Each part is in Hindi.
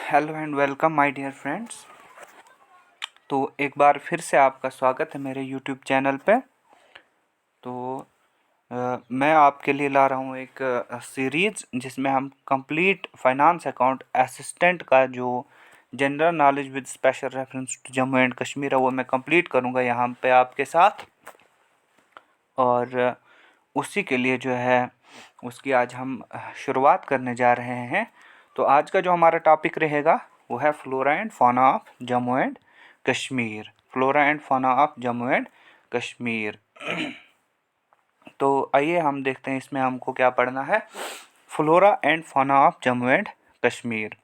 Hello and welcome my dear friends. तो एक बार फिर से आपका स्वागत है मेरे यूट्यूब चैनल पे। तो मैं आपके लिए ला रहा हूँ एक सीरीज़ जिसमें हम कंप्लीट फाइनेंस अकाउंट असिस्टेंट का जो general knowledge with special reference to Jammu and Kashmir है वो मैं कंप्लीट करूँगा यहाँ पे आपके साथ। और उसी के लिए जो है उसकी आज हम शुरुआत करने जा रहे हैं। तो आज का जो हमारा टॉपिक रहेगा वो है flora and fauna of Jammu and Kashmir. Flora and fauna of Jammu and Kashmir. तो आइए हम देखते हैं इसमें हमको क्या पढ़ना है। Flora and fauna of Jammu and Kashmir.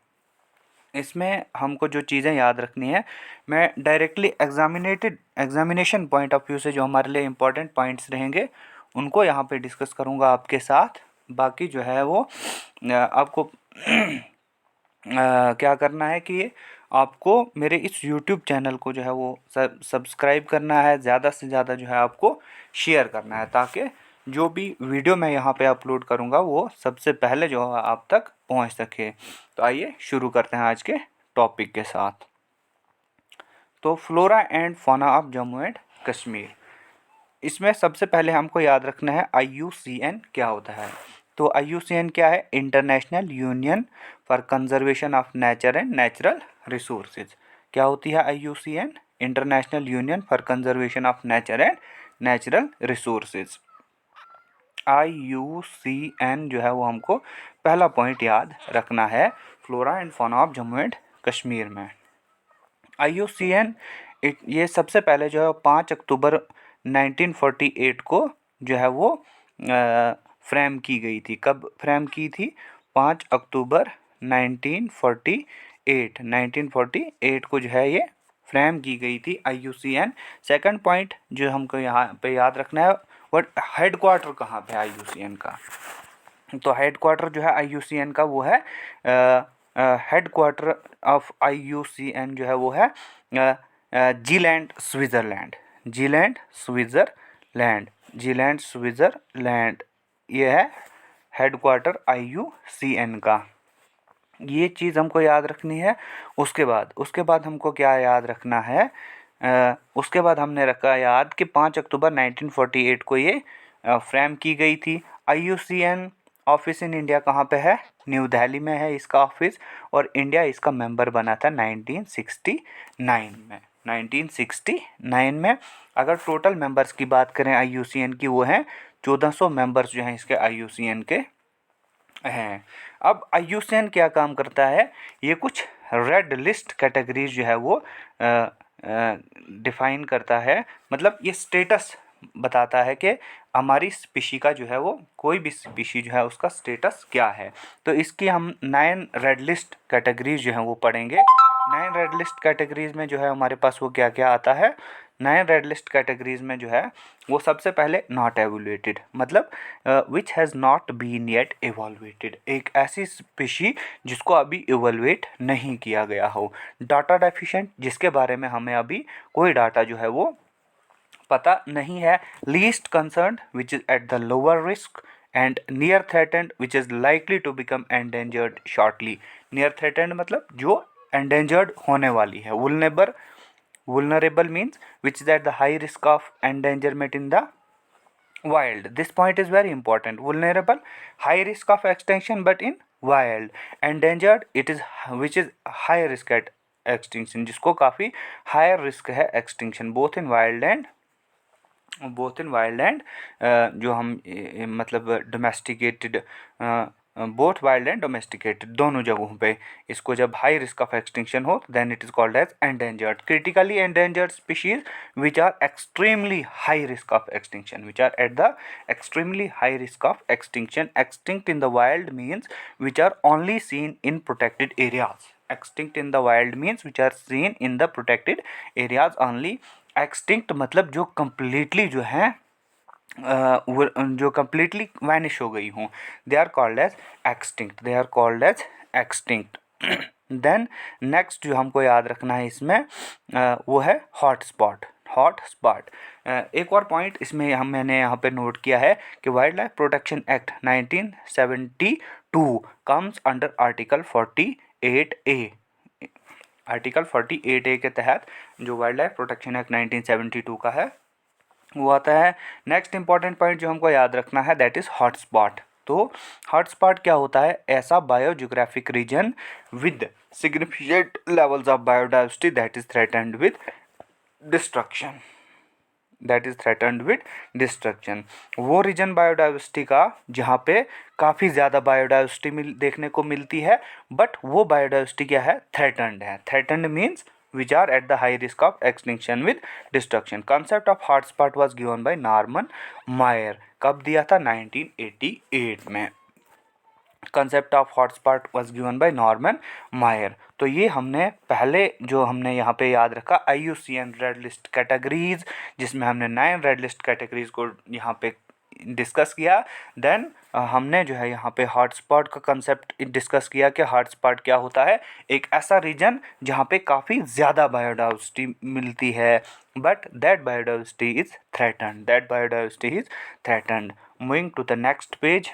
इसमें हमको जो चीज़ें याद रखनी है, मैं directly examination point of view से जो हमारे लिए इम्पोर्टेंट पॉइंट्स रहेंगे उनको यहाँ पे डिस्कस करूँगा आपके साथ। बाकी जो है वो आपको क्या करना है कि आपको मेरे इस YouTube चैनल को जो है वो सब्सक्राइब करना है, ज़्यादा से ज़्यादा जो है आपको शेयर करना है ताकि जो भी वीडियो मैं यहाँ पे अपलोड करूँगा वो सबसे पहले जो है आप तक पहुँच सके। तो आइए शुरू करते हैं आज के टॉपिक के साथ। तो flora and fauna of Jammu and Kashmir, इसमें सबसे पहले हमको याद रखना है IUCN क्या होता है। तो IUCN क्या है? International union for conservation of nature and natural resources. क्या होती है IUCN? International union for conservation of nature and natural resources. IUCN जो है वो हमको पहला पॉइंट याद रखना है flora and fauna of Jammu and Kashmir में। IUCN ये सबसे पहले जो है 5 अक्टूबर 1948 को जो है वो फ्रेम की गई थी। कब फ्रेम की थी? 5 अक्टूबर 1948 को जो है ये फ्रेम की गई थी IUCN। सेकंड पॉइंट जो हमको यहाँ पे याद रखना है, वट हेड क्वार्टर कहाँ पे है IUCN का? तो हेड क्वार्टर जो है IUCN का वो है हेड क्वार्टर ऑफ IUCN जो है वो है जीलैंड स्विट्ज़रलैंड। जीलैंड स्विट्ज़रलैंड ये है हेड क्वार्टर IUCN का। ये चीज़ हमको याद रखनी है। उसके बाद हमको क्या याद रखना है? उसके बाद हमने रखा याद कि 5 अक्टूबर 1948 को ये फ्रेम की गई थी। IUCN ऑफिस इन इंडिया कहाँ पे है? न्यू दिल्ली में है इसका ऑफिस, और इंडिया इसका मेंबर बना था 1969 में। अगर टोटल मेंबर्स की बात करें IUCN की, वो हैं 1400 मेंबर्स जो हैं इसके IUCN के हैं। अब IUCN क्या काम करता है? ये कुछ रेड लिस्ट कैटेगरीज जो है वो डिफाइन करता है। मतलब ये स्टेटस बताता है कि हमारी स्पीशी का जो है वो, कोई भी स्पीशी जो है उसका स्टेटस क्या है। तो इसकी हम 9 रेड लिस्ट कैटेगरीज जो हैं वो पढ़ेंगे। 9 रेड लिस्ट कैटेगरीज में जो है हमारे पास वो क्या क्या आता है? 9 रेड लिस्ट कैटेगरीज में जो है वो सबसे पहले नॉट एवोल्यूटेड, मतलब which has not been yet evoluted, एक ऐसी स्पीशी जिसको अभी एवोल्यूट नहीं किया गया हो। डाटा डेफिशिएंट, जिसके बारे में हमें अभी कोई डाटा जो है वो पता नहीं है। Least concerned which is at the lower risk, and near threatened which is likely to become endangered shortly. Near threatened मतलब जो एंडेंजर्ड होने वाली है। Vulnerable means which is at the high risk of endangerment in the wild. This point is very important. Vulnerable, high risk of extinction but in wild. Endangered, it is which is high risk at extinction, जिसको काफ़ी higher risk है extinction, both in wild and जो हम मतलब domesticated, both wild and domesticated दोनों जगहों पे इसको जब हाई रिस्क ऑफ एक्सटिंक्शन हो then it is called as endangered. Critically endangered species which are extremely high risk of extinction, which are at the extremely high risk of extinction. Extinct in the wild means which are only seen in protected areas. Extinct in the wild means which are seen in the protected areas only. Extinct मतलब जो कम्प्लीटली जो है जो कम्प्लीटली वैनिश हो गई हूँ, they are called as extinct. Then next जो हमको याद रखना है इसमें वो है हॉट स्पॉट। एक और पॉइंट इसमें मैंने यहाँ पे नोट किया है कि wild life protection act 1972 comes under article 48A। Article 48A के तहत जो वाइल्ड लाइफ प्रोटेक्शन एक्ट 1972 का है वो आता है। नेक्स्ट इंपॉर्टेंट पॉइंट जो हमको याद रखना है दैट इज़ हॉटस्पॉट। तो हॉटस्पॉट क्या होता है? ऐसा biogeographic region with significant levels of biodiversity that is threatened with destruction, वो रीजन बायोडाइवर्सिटी का जहाँ पे काफ़ी ज़्यादा बायोडाइवर्सिटी देखने को मिलती है, बट वो बायोडाइवर्सिटी क्या है? थ्रेटन्ड है। Threatened means which are at the high risk of extinction with destruction. Concept of hotspot was given by Norman Maier. कब दिया था? 1988 में। Concept of hotspot was given by Norman मायर। तो ये हमने पहले जो हमने यहाँ पे याद रखा IUCN रेड लिस्ट कैटेगरीज, जिसमें हमने 9 रेड लिस्ट कैटेगरीज को यहाँ पे डिस्कस किया। देन हमने जो है यहाँ पे हॉटस्पॉट का कंसेप्ट डिस्कस किया कि हॉटस्पॉट क्या होता है। एक ऐसा रीजन जहाँ पे काफ़ी ज़्यादा बायोडाइवर्सिटी मिलती है, but that biodiversity is threatened. Moving to the next page.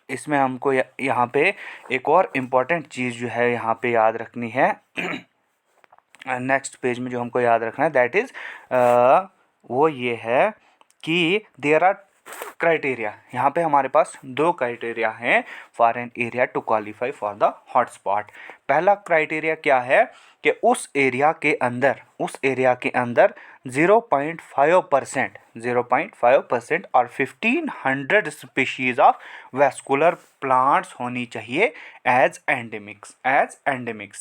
इसमें हमको यहाँ पे एक और इम्पॉर्टेंट चीज़ जो है यहाँ पे याद रखनी है। नेक्स्ट पेज में जो हमको याद रखना है दैट इज़ वो ये है कि देयर आर क्राइटेरिया। यहाँ पे हमारे पास 2 क्राइटेरिया हैं for an area to qualify for the hotspot. पहला क्राइटेरिया क्या है कि उस एरिया के अंदर 0.5% और 1500 स्पीशीज ऑफ वैस्कुलर प्लांट्स होनी चाहिए एज एंडेमिक्स।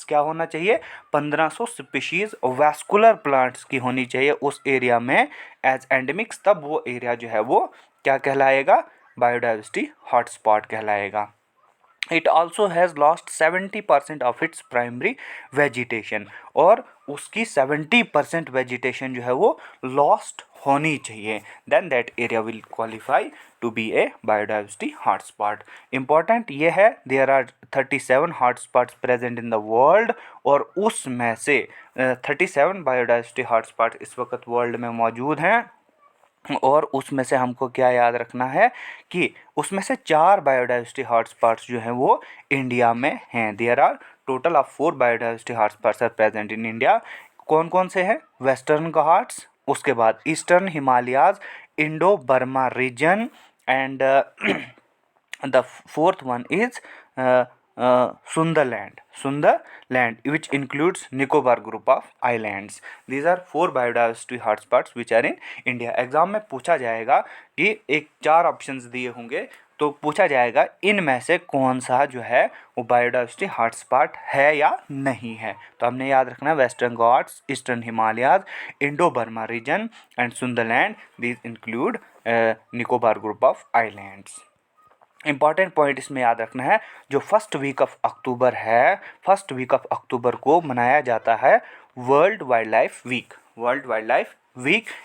क्या होना चाहिए? 1500 स्पीशीज वैस्कुलर प्लांट्स की होनी चाहिए उस एरिया में एज एंडेमिक्स। तब वो एरिया जो है वो क्या कहलाएगा? बायोडाइवर्सिटी हॉटस्पॉट कहलाएगा। It also has lost 70% of its primary vegetation, और उसकी 70% वेजिटेशन जो है वो लॉस्ट होनी चाहिए। Then that area will qualify to be a biodiversity hotspot. Important ये है there are 37 hotspots present in the world, और उसमें से 37 बायोडाइवर्सिटी हॉटस्पॉट इस वक्त वर्ल्ड में मौजूद हैं। और उसमें से हमको क्या याद रखना है कि उसमें से 4 बायोडाइवर्सिटी हॉटस्पॉट्स जो हैं वो इंडिया में हैं। There are total of 4 biodiversity hotspots are present in India. कौन कौन से हैं? वेस्टर्न घाट्स, उसके बाद Eastern Himalayas, Indo Burma region, and the fourth one is Sunderland, which includes Nicobar group of islands. These are 4 biodiversity hotspots which are in India. Exam में पूछा जाएगा कि एक 4 ऑप्शंस दिए होंगे, तो पूछा जाएगा इनमें से कौन सा जो है वो बायोडाइवर्सिटी हॉटस्पॉट है या नहीं है। तो हमने याद रखना है Western Ghats, Eastern Himalayas, Indo Burma region and Sunderland. These include Nicobar group of islands. Important point इसमें याद रखना है, जो फर्स्ट वीक ऑफ अक्टूबर को मनाया जाता है वर्ल्ड वाइल्ड लाइफ वीक।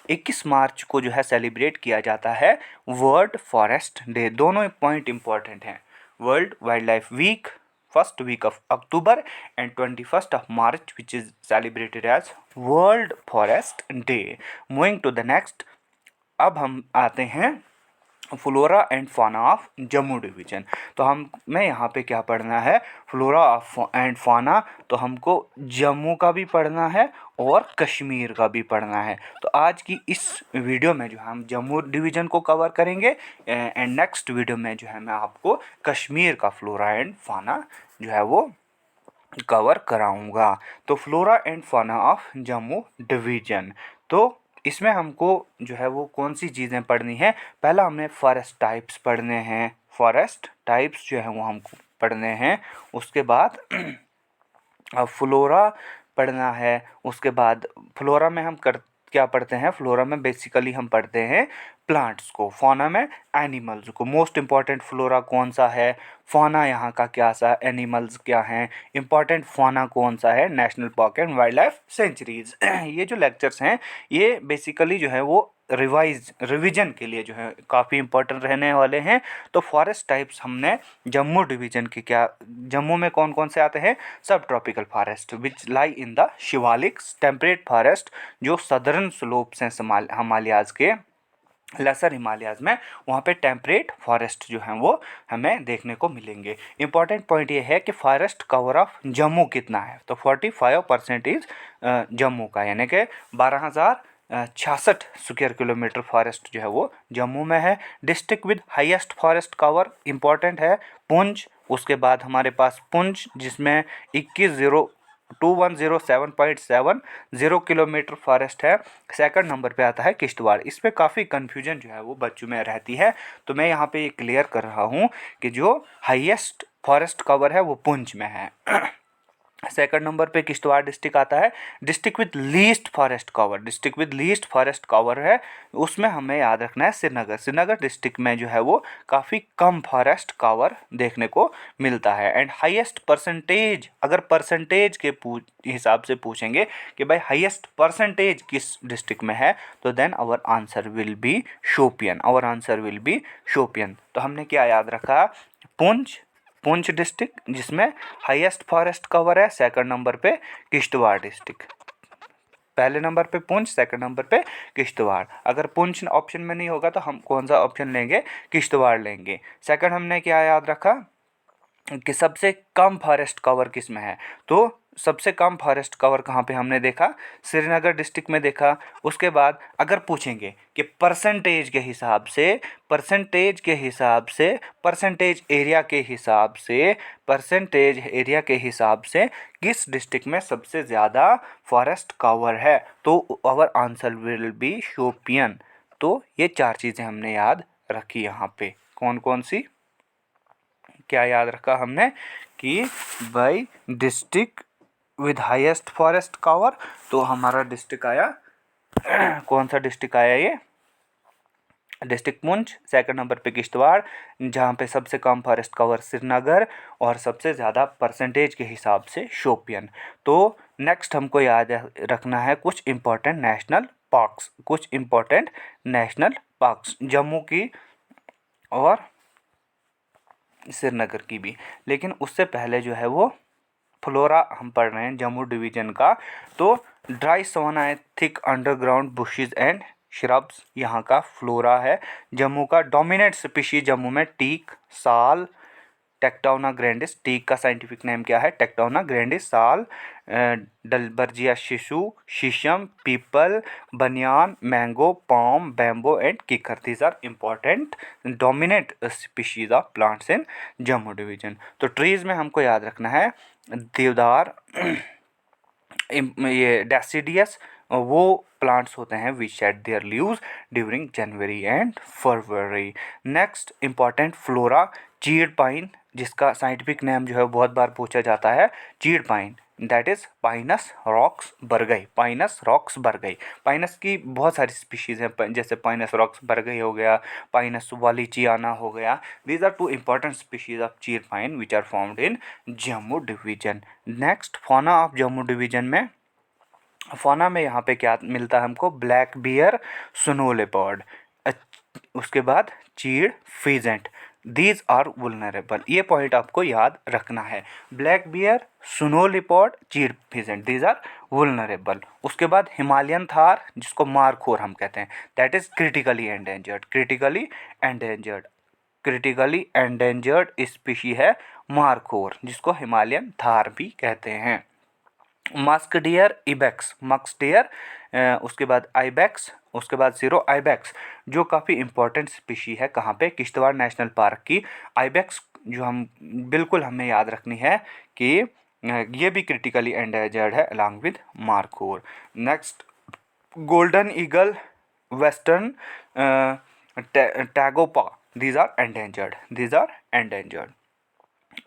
21 मार्च को जो है सेलिब्रेट किया जाता है वर्ल्ड फॉरेस्ट डे। दोनों पॉइंट इम्पॉर्टेंट हैं। World wild life week first week of October and 21 of March which is celebrated as world forest day. Moving to the next. अब हम आते हैं flora and fauna of Jammu division. तो हमें यहाँ पे क्या पढ़ना है? फ्लोरा एंड फाना। तो हमको जम्मू का भी पढ़ना है और कश्मीर का भी पढ़ना है। तो आज की इस वीडियो में जो हम जम्मू डिवीज़न को कवर करेंगे, एंड नेक्स्ट वीडियो में जो है मैं आपको कश्मीर का फ्लोरा एंड फाना जो है वो कवर कराऊंगा। तो flora and fauna of Jammu division, तो इसमें हमको जो है वो कौन सी चीज़ें पढ़नी है? पहला हमने फॉरेस्ट टाइप्स पढ़ने हैं, फॉरेस्ट टाइप्स जो है वो हमको पढ़ने हैं। उसके बाद फ्लोरा पढ़ना है। उसके बाद फ्लोरा में हम क्या पढ़ते हैं? फ्लोरा में बेसिकली हम पढ़ते हैं प्लांट्स को, फाना में एनिमल्स को। मोस्ट इम्पॉर्टेंट फ्लोरा कौन सा है, फाना यहाँ का क्या सा, एनिमल्स क्या हैं, इम्पॉर्टेंट फाना कौन सा है, national park and wild life centuries. ये जो लेक्चर्स हैं ये बेसिकली जो है वो रिवीजन के लिए जो है काफ़ी इंपॉर्टेंट रहने वाले हैं। तो फॉरेस्ट टाइप्स हमने जम्मू डिवीज़न की जम्मू में कौन कौन से आते हैं? सब tropical forest which lie in the Shivalik, temperate forest जो सदर्न स्लोप्स हैं हिमालयाज़ के, लेसर हिमालयाज़ में, वहाँ पे टेम्परेट फॉरेस्ट जो हैं वो हमें देखने को मिलेंगे। इम्पॉर्टेंट पॉइंट ये है कि फॉरेस्ट कवर ऑफ जम्मू कितना है, तो 45% जम्मू का, यानी कि 12,066 स्क्वायर किलोमीटर फॉरेस्ट जो है वो जम्मू में है। District with highest forest cover important है पुंछ, उसके बाद हमारे पास पुंछ जिसमें 21,7.70 किलोमीटर फॉरेस्ट है। सेकंड नंबर पे आता है किश्तवाड़। इस पे काफ़ी कन्फ्यूजन जो है वो बच्चों में रहती है, तो मैं यहाँ पे ये क्लियर कर रहा हूँ कि जो हाईएस्ट फॉरेस्ट कवर है वो पुंछ में है। सेकंड नंबर पे किश्तवाड़ डिस्ट्रिक्ट आता है। District with least forest cover, district with least forest cover है, उसमें हमें याद रखना है श्रीनगर। श्रीनगर डिस्ट्रिक्ट में जो है वो काफ़ी कम फॉरेस्ट कवर देखने को मिलता है। एंड हाईएस्ट परसेंटेज, अगर परसेंटेज के हिसाब से पूछेंगे कि भाई हाईएस्ट परसेंटेज किस डिस्ट्रिक्ट में है, तो then our answer will be Shopian, our answer will be Shopian. तो हमने क्या याद रखा, पुंछ, पुंछ डिस्ट्रिक्ट जिसमें हाईएस्ट फॉरेस्ट कवर है। सेकंड नंबर पे किश्तवाड़ डिस्ट्रिक्ट, पहले नंबर पे पुंछ, सेकंड नंबर पे किश्तवाड़। अगर पुंछ ऑप्शन में नहीं होगा तो हम कौन सा ऑप्शन लेंगे, किश्तवाड़ लेंगे। सेकंड हमने क्या याद रखा कि सबसे कम फॉरेस्ट कवर किस में है, तो सबसे कम फॉरेस्ट कवर कहाँ पे हमने देखा, श्रीनगर डिस्ट्रिक्ट में देखा। उसके बाद अगर पूछेंगे कि परसेंटेज के हिसाब से, परसेंटेज के हिसाब से, परसेंटेज एरिया के हिसाब से, परसेंटेज एरिया के हिसाब से किस डिस्ट्रिक्ट में सबसे ज़्यादा फॉरेस्ट कवर है, तो our answer will be Shopian. तो ये चार चीज़ें हमने याद रखी यहाँ पे। कौन कौन सी, क्या याद रखा हमने कि भाई district with highest forest cover, तो हमारा डिस्ट्रिक्ट आया कौन सा डिस्ट्रिक्ट आया, ये डिस्ट्रिक्ट पुंछ। सेकंड नंबर पे किश्तवाड़ जहाँ पे सबसे कम फॉरेस्ट कवर श्रीनगर, और सबसे ज़्यादा परसेंटेज के हिसाब से शोपियन। तो नेक्स्ट हमको याद रखना है कुछ इम्पोर्टेंट नेशनल पार्क्स, कुछ इम्पोर्टेंट नेशनल पार्क्स जम्मू की और श्रीनगर की भी। लेकिन उससे पहले जो है वो फ्लोरा हम पढ़ रहे हैं जम्मू डिवीज़न का। तो ड्राई सवाना है, thick underground bushes and shrubs यहाँ का फ्लोरा है। जम्मू का डोमिनेट स्पीशीज जम्मू में टीक, साल, टेक्टोना ग्रैंडिस। टीक का साइंटिफिक नेम क्या है, टेक्टोना ग्रैंडिस। साल, डलबर्जिया शिशु, shisham, peepal, banyan, mango, palm, bamboo and kikar. These are important dominate species of plants in Jammu division. तो ट्रीज़ में हमको याद रखना है देवदार, ये डेसिडियस, वो प्लांट्स होते हैं which shed their leaves during January and February. Next important flora, chir pine, जिसका साइंटिफिक नेम जो है बहुत बार पूछा जाता है, chir pine, that is Pinus roxburghii, Pinus roxburghii. Pinus की बहुत सारी स्पीशीज़ हैं, जैसे पाइनस रॉक्स बरगई हो गया, पाइनस वालीचियाना हो गया। These are two important species of chir pine which are found in Jammu division. Next fauna of Jammu division में, फौना में यहाँ पे क्या मिलता है हमको, ब्लैक बियर, स्नो लेपर्ड, उसके बाद चीड़, फीजेंट। दीज आर वुलनरेबल, ये पॉइंट आपको याद रखना है। ब्लैक बियर, स्नो लेपर्ड, चीड़, फीजेंट, दीज आर वुलनरेबल। उसके बाद हिमालयन थार जिसको मारखोर हम कहते हैं, that is critically endangered, critically endangered, critically endangered species है मारखोर, जिसको हिमालयन थार भी कहते हैं। Musk deer, ibex, musk deer, उसके बाद आइबेक्स, उसके बाद जीरो आइबेक्स, जो काफ़ी इंपॉर्टेंट स्पीशी है कहाँ पे, किश्तवाड़ नेशनल पार्क की। आइबेक्स जो हम बिल्कुल हमें याद रखनी है कि ये भी क्रिटिकली एंडेंजर्ड है along with markhor. Next golden eagle, western tragopan, these are endangered, these are endangered.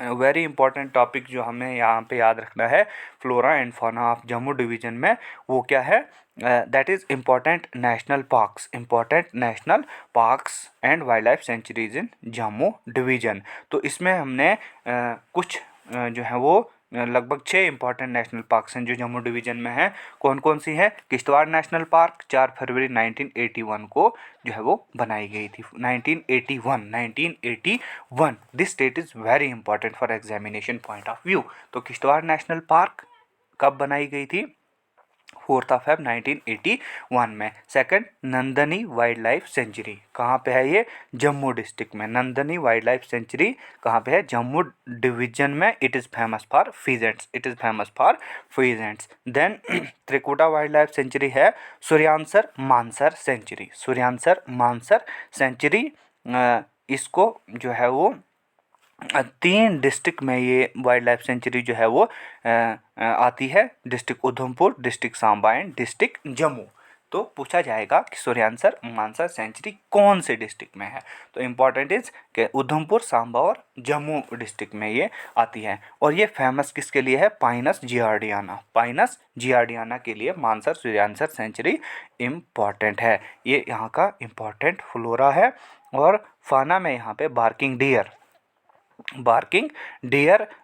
Very important topic जो हमें यहाँ पे याद रखना है flora and fauna of Jammu division में, वो क्या है, that is important national parks, important national parks and wild life sanctuaries in Jammu division. तो इसमें हमने कुछ जो है वो लगभग 6 इंपॉर्टेंट नेशनल पार्क्स हैं जो जम्मू डिवीज़न में हैं। कौन कौन सी हैं, किश्तवाड़ नेशनल पार्क 4 फरवरी 1981 को जो है वो बनाई गई थी, 1981। This that is very important for examination point of view. तो किश्तवाड़ नेशनल पार्क कब बनाई गई थी, 4 फेब 1981 में। Second, Nandini wild life century कहाँ पे है? ये जम्मू डिस्ट्रिक्ट में। नंदनी वाइल्ड लाइफ सेंचुरी कहाँ पे है? जम्मू डिवीजन में। It is famous for pheasants, it is famous for pheasants. Then Trikuta wild life sanctuary है सूर्यांसर मानसर सेंचुरी, सूर्यांसर मानसर सेंचुरी। इसको जो है वो 3 डिस्ट्रिक्ट में ये वाइल्ड लाइफ सेंचुरी जो है वो आती है, district Udhampur, district Samba and district Jammu. तो पूछा जाएगा कि सूर्यांसर मानसर सेंचुरी कौन से डिस्ट्रिक्ट में है, तो इम्पॉर्टेंट इज कि उधमपुर, सांबा और जम्मू डिस्ट्रिक्ट में ये आती है। और ये फेमस किसके लिए है? पाइनस जियार्डियाना, पाइनस जियार्डियाना के लिए मानसर सूर्यांसर सेंचुरी इम्पॉर्टेंट है। ये यहाँ का इम्पॉर्टेंट फ्लोरा है। और फाना में यहाँ पे barking deer,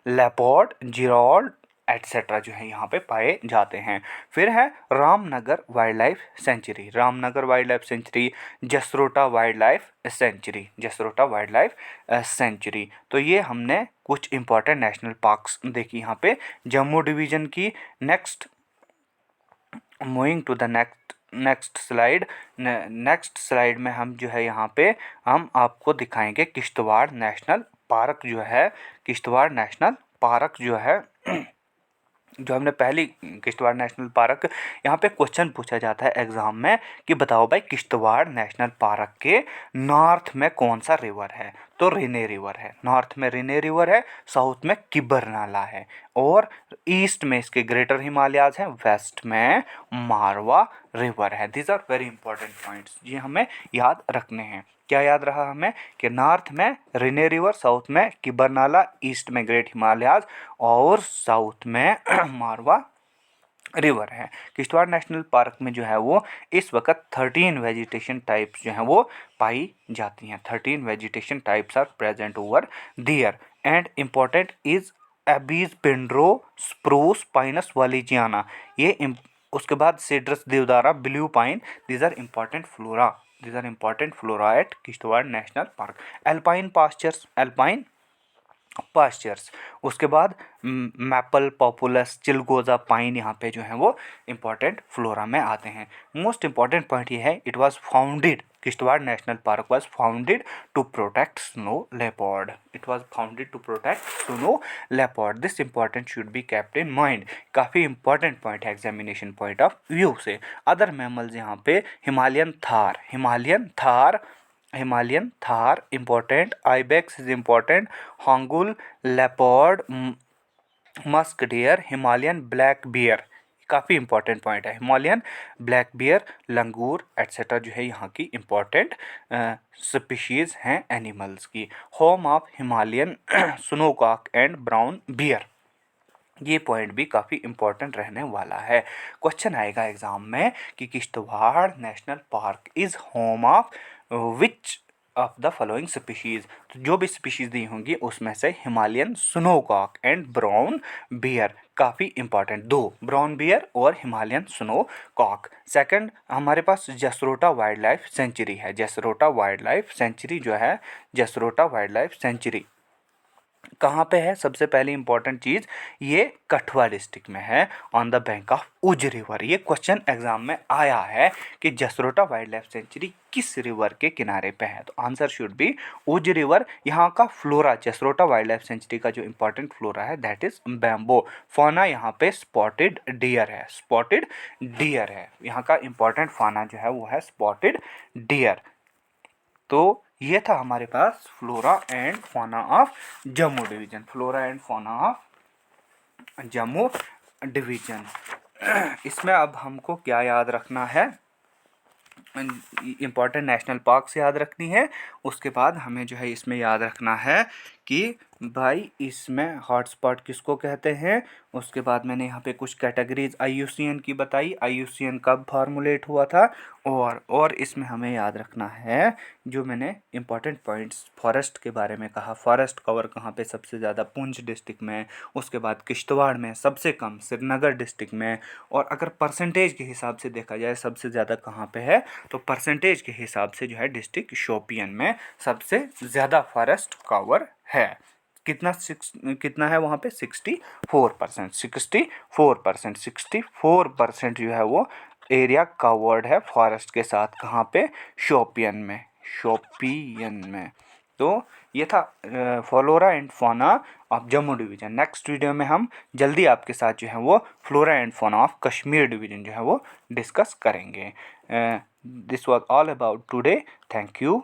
leopard, Gerald etcetera जो है यहाँ पे पाए जाते हैं। फिर है Ramnagar wild life century, Ramnagar wild life century, Jasrota wild life century, Jasrota wild life century. तो ये हमने कुछ इंपॉर्टेंट नेशनल पार्क्स देखी यहाँ पे जम्मू डिवीज़न की। Next, moving to the next slide में हम जो है यहाँ पे हम आपको दिखाएंगे किश्तवाड़ नेशनल पार्क जो है, किश्तवाड़ नेशनल पार्क जो है जो हमने पहली किश्तवाड़ नेशनल पार्क, यहाँ पे क्वेश्चन पूछा जाता है एग्ज़ाम में कि बताओ भाई किश्तवाड़ नेशनल पार्क के नॉर्थ में कौन सा रिवर है? तो रिने रिवर है, नॉर्थ में रिने रिवर है, साउथ में किबर नाला है और ईस्ट में इसके ग्रेटर हिमालयाज हैं, वेस्ट में मारवा रिवर है। These are very important points, ये हमें याद रखने हैं। क्या याद रहा हमें कि नॉर्थ में रिने रिवर, साउथ में किबर नाला, ईस्ट में ग्रेट हिमालयाज और साउथ में मारवा रिवर है। किश्तवाड़ नेशनल पार्क में जो है वो इस वक्त 13 वेजिटेशन टाइप्स जो हैं वो पाई जाती हैं। 13 vegetation types are present over there and important is Abies, pindrow, spruce, Pinus wallichiana. ये उसके बाद Cedrus deodara, blue pine, these are important flora, these are important flora at Kishtwar National Park. Alpine pastures, उसके बाद मैपल, पॉपुलस, चिलगोजा पाइन यहाँ पे जो है वो इम्पॉर्टेंट फ्लोरा में आते हैं। मोस्ट इम्पॉर्टेंट पॉइंट ये है, it was founded, Kishtwar National Park was founded to protect snow leopard, it was founded to protect snow leopard. This important should be kept in mind. काफ़ी इंपॉर्टेंट पॉइंट है एग्जामिनेशन पॉइंट ऑफ व्यू से। अदर मैमल्स यहाँ पे Himalayan tahr important, ibex is important, hangul, leopard, musk deer, Himalayan black bear, काफ़ी इंपॉर्टेंट पॉइंट है। Himalayan black bear, langur etcetera जो है यहाँ की इम्पॉर्टेंट स्पीशीज़ हैं एनिमल्स की। Home of Himalayan snowcock and brown bear, ये पॉइंट भी काफ़ी इंपॉर्टेंट रहने वाला है। क्वेश्चन आएगा एग्जाम में कि Kishtwar National park is home of which of the following species. तो जो भी स्पीशीज़ दी होंगी उसमें से Himalayan snowcock and brown bear काफ़ी इंपॉर्टेंट, दो, ब्राउन बियर और हिमालयन स्नोकॉक। सेकंड हमारे पास जसरोटा वाइल्ड लाइफ सेंचुरी है। जसरोटा वाइल्ड लाइफ सेंचुरी जो है, जसरोटा वाइल्ड लाइफ सेंचुरी कहाँ पे है? सबसे पहली इंपॉर्टेंट चीज़, ये कठुआ डिस्ट्रिक्ट में है, ऑन द बैंक ऑफ उज रिवर। ये क्वेश्चन एग्जाम में आया है कि जसरोटा वाइल्ड लाइफ सेंचुरी किस रिवर के किनारे पे है, तो आंसर शुड बी उज रिवर। यहाँ का flora, Jasrota wild life century का जो इंपॉर्टेंट फ्लोरा है दैट इज बैम्बो। फाना यहाँ पे स्पॉटेड डियर है, स्पॉटेड डियर है, यहाँ का इंपॉर्टेंट फाना जो है वो है स्पॉटेड डियर। तो ये था हमारे पास flora and fauna of Jammu division, flora and fauna of Jammu division. इसमें अब हमको क्या याद रखना है? इम्पॉर्टेंट नेशनल पार्क्स याद रखनी है। उसके बाद हमें जो है इसमें याद रखना है कि भाई इसमें हॉटस्पॉट किसको कहते हैं। उसके बाद मैंने यहाँ पे कुछ कैटेगरीज IUCN की बताई, IUCN कब फार्मूलेट हुआ था, और इसमें हमें याद रखना है जो मैंने इंपॉर्टेंट पॉइंट्स फॉरेस्ट के बारे में कहा। फॉरेस्ट कवर कहाँ पे सबसे ज़्यादा? पुंछ डिस्ट्रिक्ट में, उसके बाद किश्तवाड़ में सबसे कम श्रीनगर डिस्ट्रिक्ट में, और अगर परसेंटेज के हिसाब से देखा जाए सबसे ज़्यादा कहाँ पे है, तो परसेंटेज के हिसाब से जो है डिस्ट्रिक्ट शोपियन में सबसे ज़्यादा फॉरेस्ट कवर है। कितना है वहाँ पे 64%, 64% जो है वो एरिया कवर्ड है फॉरेस्ट के साथ। कहाँ पे? शोपियन में। तो ये था flora and fauna of Jammu division. Next video में हम जल्दी आपके साथ जो है वो flora and fauna of Kashmir division जो है वो डिस्कस करेंगे। This was all about today. Thank you.